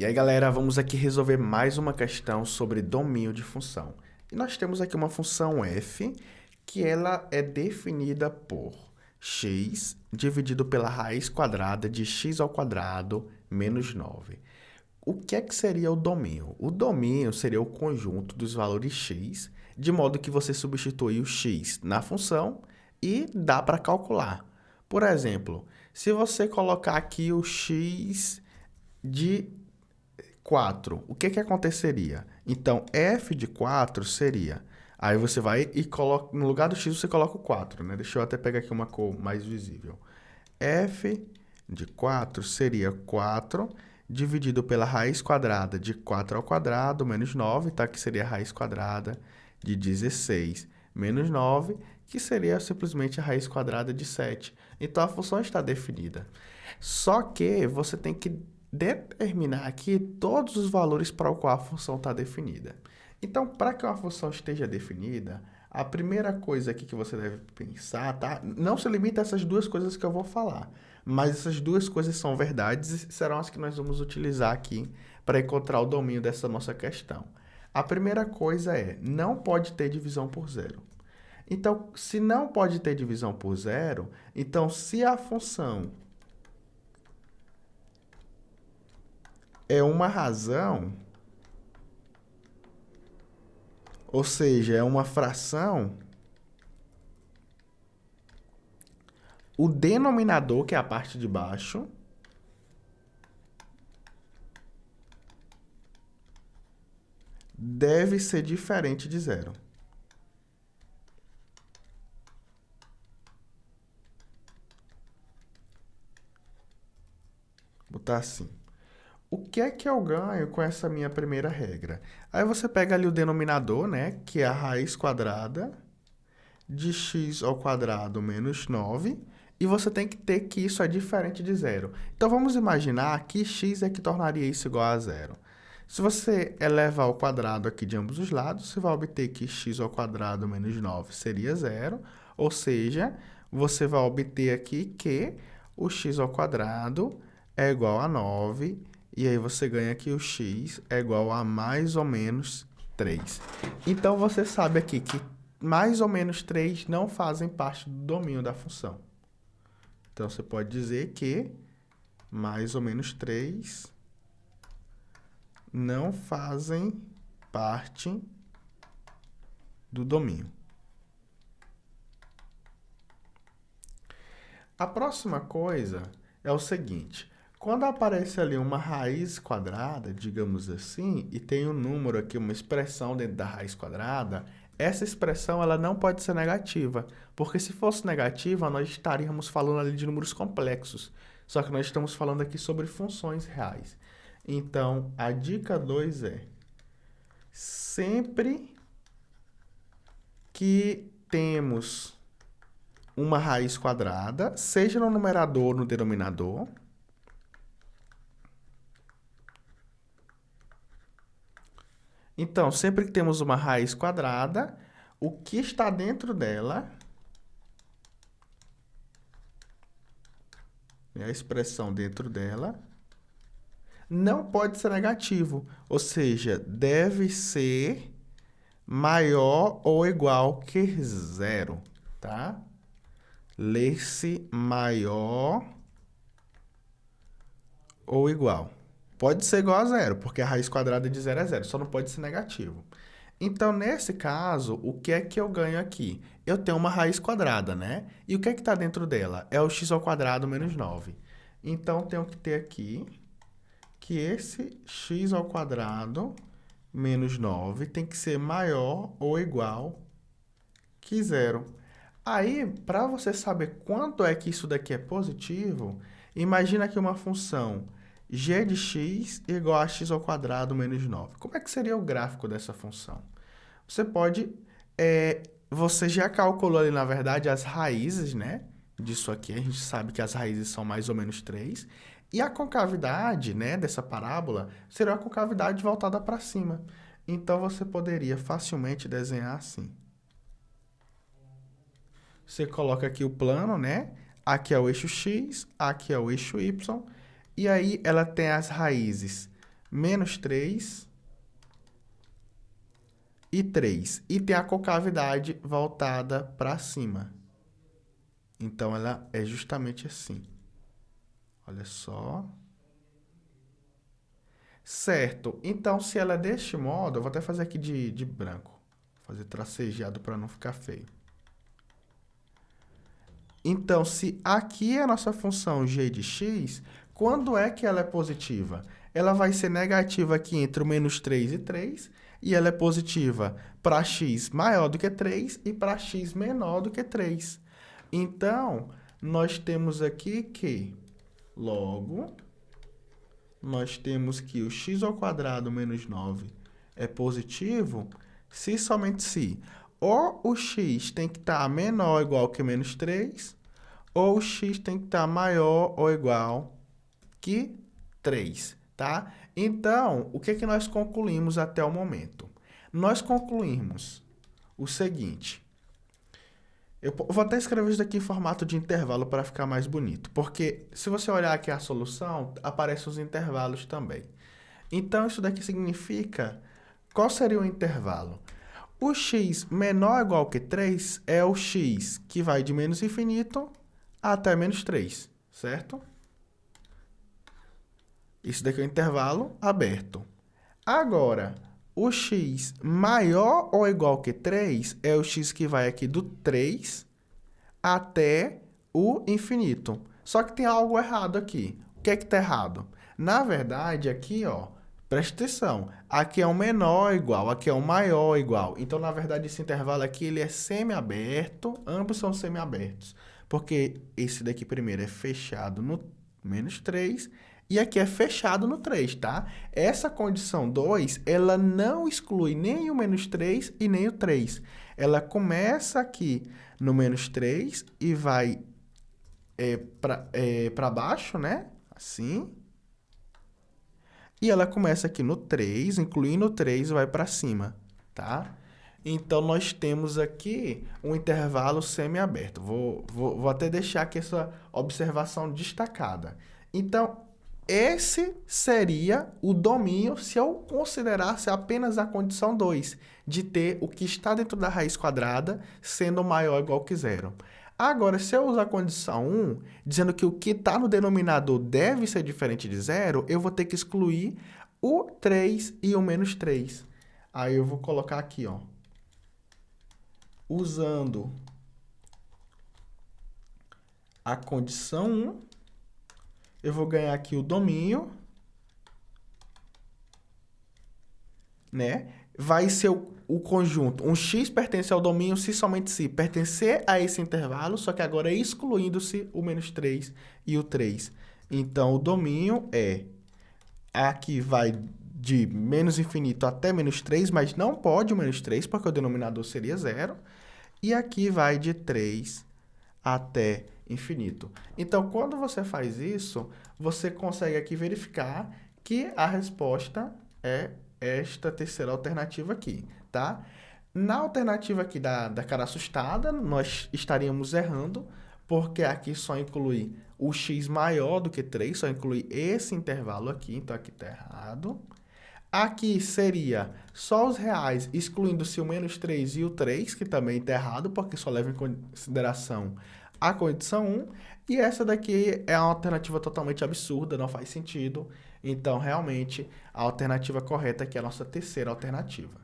E aí, galera, vamos aqui resolver mais uma questão sobre domínio de função. E nós temos aqui uma função f, que ela é definida por x dividido pela raiz quadrada de x ao quadrado menos 9. O que é que seria o domínio? O domínio seria o conjunto dos valores x, de modo que você substitui o x na função e dá para calcular. Por exemplo, se você colocar aqui o x de 4, o que que aconteceria? Então, f de 4 seria... Aí você vai e coloca... No lugar do x, você coloca o 4, né? Deixa eu até pegar aqui uma cor mais visível. F de 4 seria 4 dividido pela raiz quadrada de 4 ao quadrado menos 9, tá? Que seria a raiz quadrada de 16 menos 9, que seria simplesmente a raiz quadrada de 7. Então, a função está definida. Só que você tem que determinar aqui todos os valores para o qual a função está definida. Então, para que uma função esteja definida, a primeira coisa aqui que você deve pensar, tá? Não se limita a essas duas coisas que eu vou falar, mas essas duas coisas são verdades e serão as que nós vamos utilizar aqui para encontrar o domínio dessa nossa questão. A primeira coisa é, não pode ter divisão por zero. Então, se não pode ter divisão por zero, então se a função é uma razão, ou seja, é uma fração, o denominador, que é a parte de baixo, deve ser diferente de zero. Vou botar assim. O que é que eu ganho com essa minha primeira regra? Aí você pega ali o denominador, né, que é a raiz quadrada de x ao quadrado menos 9, e você tem que ter que isso é diferente de zero. Então, vamos imaginar que x é que tornaria isso igual a zero. Se você elevar ao quadrado aqui de ambos os lados, você vai obter que x ao quadrado menos 9 seria zero, ou seja, você vai obter aqui que o x ao quadrado é igual a 9, e aí você ganha que o x é igual a mais ou menos 3. Então, você sabe aqui que mais ou menos 3 não fazem parte do domínio da função. Então, você pode dizer que mais ou menos 3 não fazem parte do domínio. A próxima coisa é o seguinte: quando aparece ali uma raiz quadrada, digamos assim, e tem um número aqui, uma expressão dentro da raiz quadrada, essa expressão ela não pode ser negativa, porque se fosse negativa, nós estaríamos falando ali de números complexos. Só que nós estamos falando aqui sobre funções reais. Então, a dica 2 é: sempre que temos uma raiz quadrada, seja no numerador ou no denominador, então, sempre que temos uma raiz quadrada, o que está dentro dela, a expressão dentro dela, não pode ser negativo, ou seja, deve ser maior ou igual que zero, tá? Lê-se maior ou igual. Pode ser igual a zero, porque a raiz quadrada de zero é zero, só não pode ser negativo. Então, nesse caso, o que é que eu ganho aqui? Eu tenho uma raiz quadrada, né? E o que é que está dentro dela? É o x ao quadrado menos 9. Então, tenho que ter aqui que esse x ao quadrado menos 9 tem que ser maior ou igual que zero. Aí, para você saber quanto é que isso daqui é positivo, imagina aqui uma função g de x igual a x ao quadrado menos 9. Como é que seria o gráfico dessa função? Você pode... você já calculou ali, na verdade, as raízes, né? Disso aqui, a gente sabe que as raízes são mais ou menos 3. E a concavidade, né, dessa parábola seria uma concavidade voltada para cima. Então, você poderia facilmente desenhar assim. Você coloca aqui o plano, né? Aqui é o eixo x, aqui é o eixo y. E aí, ela tem as raízes menos 3 e 3. E tem a concavidade voltada para cima. Então, ela é justamente assim. Olha só. Certo. Então, se ela é deste modo, eu vou até fazer aqui de branco. Vou fazer tracejeado para não ficar feio. Então, se aqui é a nossa função g de x, quando é que ela é positiva? Ela vai ser negativa aqui entre o menos 3 e 3, e ela é positiva para x maior do que 3 e para x menor do que 3. Então, nós temos aqui que, logo, nós temos que o x ao quadrado menos 9 é positivo se e somente se ou o x tem que estar menor ou igual que menos 3, ou o x tem que estar maior ou igual que 3, tá? Então, o que é que nós concluímos até o momento? Nós concluímos o seguinte. Eu vou até escrever isso daqui em formato de intervalo para ficar mais bonito, porque se você olhar aqui a solução, aparecem os intervalos também. Então, isso daqui significa, qual seria o intervalo? O x menor ou igual que 3 é o x que vai de menos infinito até menos 3, certo? Isso daqui é o intervalo aberto. Agora, o x maior ou igual que 3 é o x que vai aqui do 3 até o infinito. Só que tem algo errado aqui. O que é que está errado? Na verdade, aqui, ó, presta atenção. Aqui é o menor igual, aqui é o maior igual. Então, na verdade, esse intervalo aqui ele é semiaberto. Ambos são semiabertos. Porque esse daqui primeiro é fechado no menos 3 e aqui é fechado no 3, tá? Essa condição 2, ela não exclui nem o menos 3 e nem o 3. Ela começa aqui no menos 3 e vai para baixo, né? Assim. E ela começa aqui no 3, incluindo o 3 e vai para cima, tá? Então, nós temos aqui um intervalo semiaberto. Vou até deixar aqui essa observação destacada. Então, esse seria o domínio se eu considerasse apenas a condição 2, de ter o que está dentro da raiz quadrada sendo maior ou igual que zero. Agora, se eu usar a condição 1, dizendo que o que está no denominador deve ser diferente de zero, eu vou ter que excluir o 3 e o menos 3. Aí eu vou colocar aqui, ó. Usando a condição 1, eu vou ganhar aqui o domínio, né? Vai ser o conjunto. Um x pertence ao domínio se somente se pertencer a esse intervalo, só que agora excluindo-se o menos 3 e o 3. Então, o domínio aqui vai de menos infinito até menos 3, mas não pode o menos 3, porque o denominador seria zero. E aqui vai de 3 até infinito. Então, quando você faz isso, você consegue aqui verificar que a resposta é esta terceira alternativa aqui, tá? Na alternativa aqui da cara assustada, nós estaríamos errando, porque aqui só inclui o x maior do que 3, só inclui esse intervalo aqui, então aqui está errado. Aqui seria só os reais, excluindo-se o menos 3 e o 3, que também está errado, porque só leva em consideração a condição 1. E essa daqui é uma alternativa totalmente absurda, não faz sentido. Então, realmente, a alternativa correta aqui é a nossa terceira alternativa.